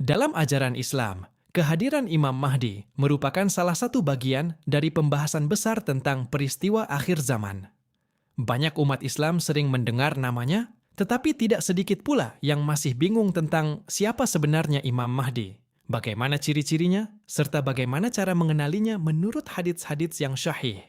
Dalam ajaran Islam, kehadiran Imam Mahdi merupakan salah satu bagian dari pembahasan besar tentang peristiwa akhir zaman. Banyak umat Islam sering mendengar namanya, tetapi tidak sedikit pula yang masih bingung tentang siapa sebenarnya Imam Mahdi, bagaimana ciri-cirinya, serta bagaimana cara mengenalinya menurut hadits-hadits yang syahih.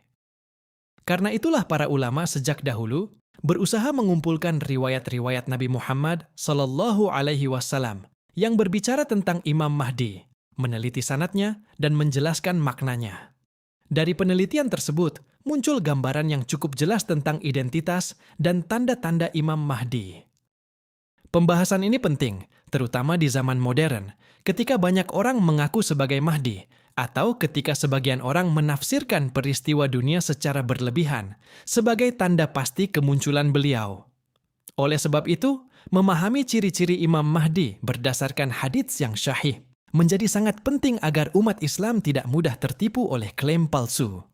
Karena itulah para ulama sejak dahulu berusaha mengumpulkan riwayat-riwayat Nabi Muhammad Sallallahu Alaihi Wasallam yang berbicara tentang Imam Mahdi, meneliti sanadnya dan menjelaskan maknanya. Dari penelitian tersebut, muncul gambaran yang cukup jelas tentang identitas dan tanda-tanda Imam Mahdi. Pembahasan ini penting, terutama di zaman modern, ketika banyak orang mengaku sebagai Mahdi, atau ketika sebagian orang menafsirkan peristiwa dunia secara berlebihan sebagai tanda pasti kemunculan beliau. Oleh sebab itu, memahami ciri-ciri Imam Mahdi berdasarkan hadits yang syahih menjadi sangat penting agar umat Islam tidak mudah tertipu oleh klaim palsu.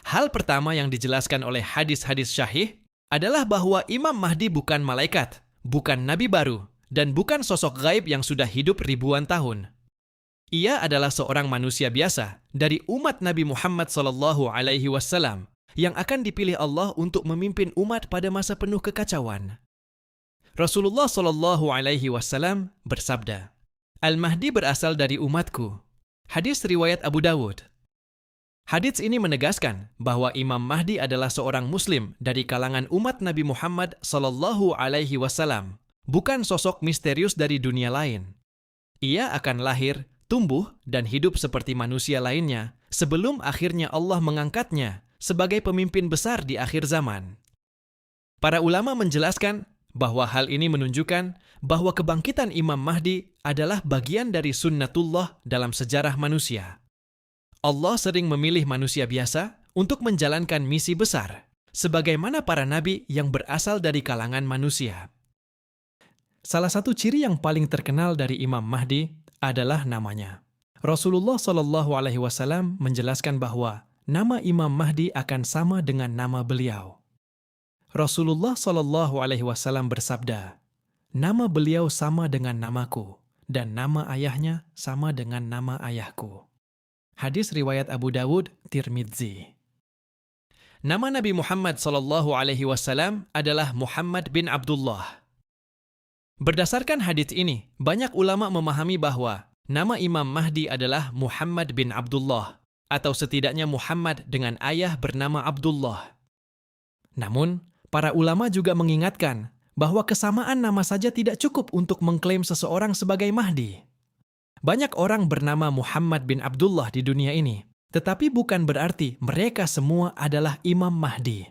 Hal pertama yang dijelaskan oleh hadis-hadis syahih adalah bahwa Imam Mahdi bukan malaikat, bukan nabi baru, dan bukan sosok gaib yang sudah hidup ribuan tahun. Ia adalah seorang manusia biasa dari umat Nabi Muhammad SAW yang akan dipilih Allah untuk memimpin umat pada masa penuh kekacauan. Rasulullah SAW bersabda, "Al-Mahdi berasal dari umatku." Hadis riwayat Abu Dawud. Hadits ini menegaskan bahwa Imam Mahdi adalah seorang Muslim dari kalangan umat Nabi Muhammad SAW, bukan sosok misterius dari dunia lain. Ia akan lahir, tumbuh, dan hidup seperti manusia lainnya sebelum akhirnya Allah mengangkatnya sebagai pemimpin besar di akhir zaman. Para ulama menjelaskan bahwa hal ini menunjukkan bahwa kebangkitan Imam Mahdi adalah bagian dari sunnatullah dalam sejarah manusia. Allah sering memilih manusia biasa untuk menjalankan misi besar, sebagaimana para nabi yang berasal dari kalangan manusia. Salah satu ciri yang paling terkenal dari Imam Mahdi adalah namanya. Rasulullah SAW menjelaskan bahwa nama Imam Mahdi akan sama dengan nama beliau. Rasulullah SAW bersabda, "Nama beliau sama dengan namaku, dan nama ayahnya sama dengan nama ayahku." Hadis riwayat Abu Dawud, Tirmidzi. Nama Nabi Muhammad SAW adalah Muhammad bin Abdullah. Berdasarkan hadits ini, banyak ulama memahami bahwa nama Imam Mahdi adalah Muhammad bin Abdullah, atau setidaknya Muhammad dengan ayah bernama Abdullah. Namun, para ulama juga mengingatkan bahwa kesamaan nama saja tidak cukup untuk mengklaim seseorang sebagai Mahdi. Banyak orang bernama Muhammad bin Abdullah di dunia ini, tetapi bukan berarti mereka semua adalah Imam Mahdi.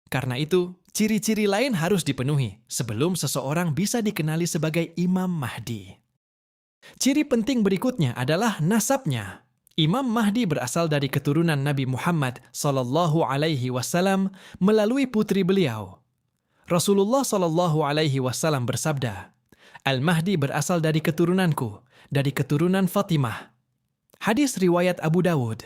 Karena itu, ciri-ciri lain harus dipenuhi sebelum seseorang bisa dikenali sebagai Imam Mahdi. Ciri penting berikutnya adalah nasabnya. Imam Mahdi berasal dari keturunan Nabi Muhammad SAW melalui putri beliau. Rasulullah SAW bersabda, "Al-Mahdi berasal dari keturunanku, dari keturunan Fatimah." Hadis riwayat Abu Dawud.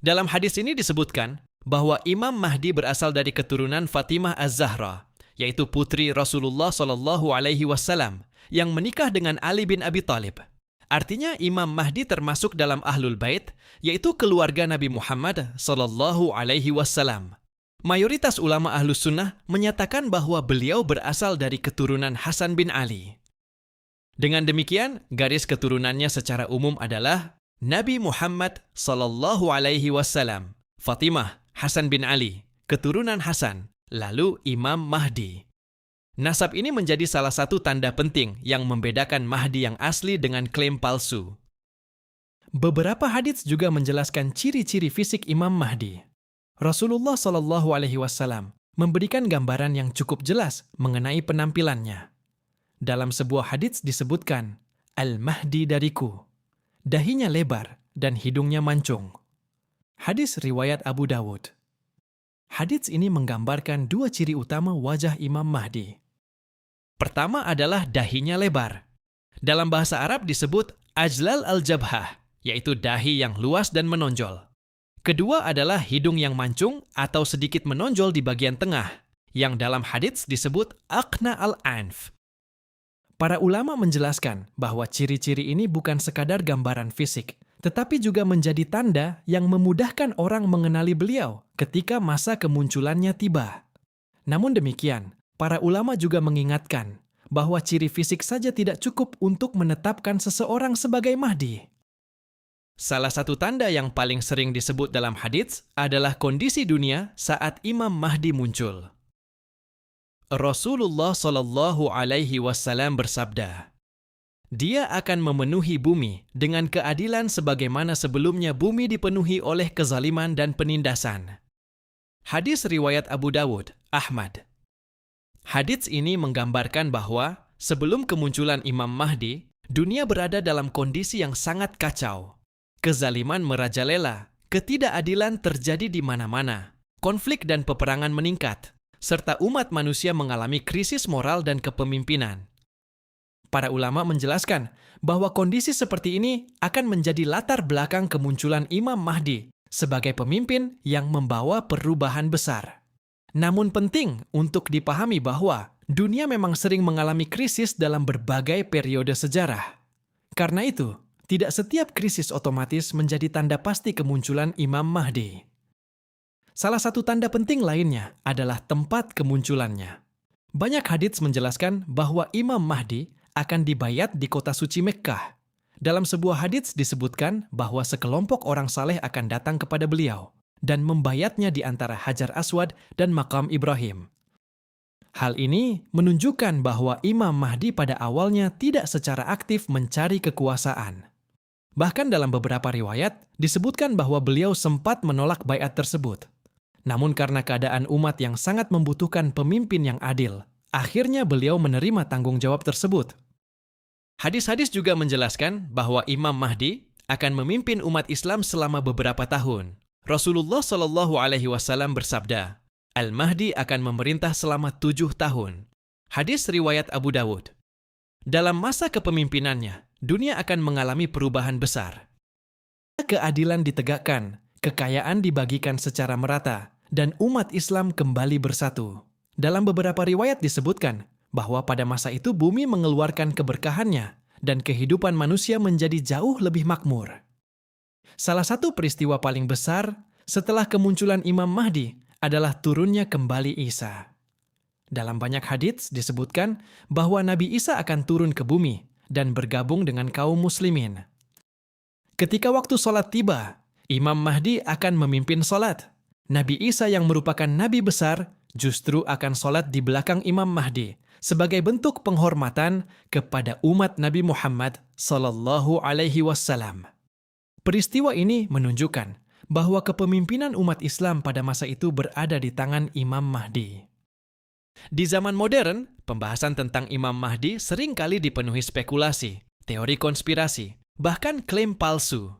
Dalam hadis ini disebutkan bahwa Imam Mahdi berasal dari keturunan Fatimah Az-Zahra, yaitu putri Rasulullah SAW yang menikah dengan Ali bin Abi Thalib. Artinya Imam Mahdi termasuk dalam Ahlul Bait, yaitu keluarga Nabi Muhammad SAW. Mayoritas ulama Ahlus Sunnah menyatakan bahwa beliau berasal dari keturunan Hasan bin Ali. Dengan demikian, garis keturunannya secara umum adalah Nabi Muhammad SAW, Fatimah, Hasan bin Ali, keturunan Hasan, lalu Imam Mahdi. Nasab ini menjadi salah satu tanda penting yang membedakan Mahdi yang asli dengan klaim palsu. Beberapa hadits juga menjelaskan ciri-ciri fisik Imam Mahdi. Rasulullah SAW memberikan gambaran yang cukup jelas mengenai penampilannya. Dalam sebuah hadits disebutkan, "Al-Mahdi dariku, dahinya lebar dan hidungnya mancung." Hadis riwayat Abu Dawud. Hadits ini menggambarkan dua ciri utama wajah Imam Mahdi. Pertama adalah dahinya lebar. Dalam bahasa Arab disebut ajlal al-jabhah, yaitu dahi yang luas dan menonjol. Kedua adalah hidung yang mancung atau sedikit menonjol di bagian tengah, yang dalam hadits disebut aqna al-anf. Para ulama menjelaskan bahwa ciri-ciri ini bukan sekadar gambaran fisik, tetapi juga menjadi tanda yang memudahkan orang mengenali beliau ketika masa kemunculannya tiba. Namun demikian, para ulama juga mengingatkan bahwa ciri fisik saja tidak cukup untuk menetapkan seseorang sebagai Mahdi. Salah satu tanda yang paling sering disebut dalam hadits adalah kondisi dunia saat Imam Mahdi muncul. Rasulullah Shallallahu Alaihi Wasallam bersabda, "Dia akan memenuhi bumi dengan keadilan sebagaimana sebelumnya bumi dipenuhi oleh kezaliman dan penindasan." Hadis riwayat Abu Dawud, Ahmad. Hadits ini menggambarkan bahwa sebelum kemunculan Imam Mahdi, dunia berada dalam kondisi yang sangat kacau. Kezaliman merajalela, ketidakadilan terjadi di mana-mana, konflik dan peperangan meningkat, serta umat manusia mengalami krisis moral dan kepemimpinan. Para ulama menjelaskan bahwa kondisi seperti ini akan menjadi latar belakang kemunculan Imam Mahdi sebagai pemimpin yang membawa perubahan besar. Namun penting untuk dipahami bahwa dunia memang sering mengalami krisis dalam berbagai periode sejarah. Karena itu, tidak setiap krisis otomatis menjadi tanda pasti kemunculan Imam Mahdi. Salah satu tanda penting lainnya adalah tempat kemunculannya. Banyak hadits menjelaskan bahwa Imam Mahdi akan dibayat di kota suci Mekkah. Dalam sebuah hadits disebutkan bahwa sekelompok orang saleh akan datang kepada beliau dan membayatnya di antara Hajar Aswad dan Makam Ibrahim. Hal ini menunjukkan bahwa Imam Mahdi pada awalnya tidak secara aktif mencari kekuasaan. Bahkan dalam beberapa riwayat disebutkan bahwa beliau sempat menolak baiat tersebut. Namun karena keadaan umat yang sangat membutuhkan pemimpin yang adil, akhirnya beliau menerima tanggung jawab tersebut. Hadis-hadis juga menjelaskan bahwa Imam Mahdi akan memimpin umat Islam selama beberapa tahun. Rasulullah Shallallahu Alaihi Wasallam bersabda, Al-Mahdi akan memerintah selama 7 tahun. Hadis riwayat Abu Dawud. Dalam masa kepemimpinannya, dunia akan mengalami perubahan besar. Keadilan ditegakkan, kekayaan dibagikan secara merata, dan umat Islam kembali bersatu. Dalam beberapa riwayat disebutkan bahwa pada masa itu bumi mengeluarkan keberkahannya dan kehidupan manusia menjadi jauh lebih makmur. Salah satu peristiwa paling besar setelah kemunculan Imam Mahdi adalah turunnya kembali Isa. Dalam banyak hadits disebutkan bahwa Nabi Isa akan turun ke bumi dan bergabung dengan kaum muslimin. Ketika waktu sholat tiba, Imam Mahdi akan memimpin sholat. Nabi Isa yang merupakan nabi besar justru akan sholat di belakang Imam Mahdi sebagai bentuk penghormatan kepada umat Nabi Muhammad Sallallahu Alaihi Wasallam. Peristiwa ini menunjukkan bahwa kepemimpinan umat Islam pada masa itu berada di tangan Imam Mahdi. Di zaman modern, pembahasan tentang Imam Mahdi seringkali dipenuhi spekulasi, teori konspirasi, bahkan klaim palsu.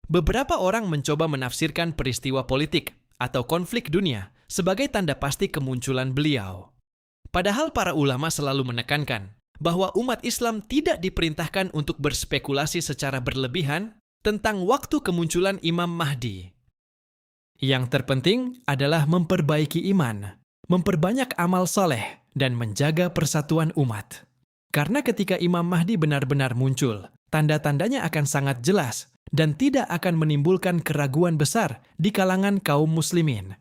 Beberapa orang mencoba menafsirkan peristiwa politik atau konflik dunia sebagai tanda pasti kemunculan beliau. Padahal para ulama selalu menekankan bahwa umat Islam tidak diperintahkan untuk berspekulasi secara berlebihan tentang waktu kemunculan Imam Mahdi. Yang terpenting adalah memperbaiki iman, memperbanyak amal soleh, dan menjaga persatuan umat. Karena ketika Imam Mahdi benar-benar muncul, tanda-tandanya akan sangat jelas dan tidak akan menimbulkan keraguan besar di kalangan kaum muslimin.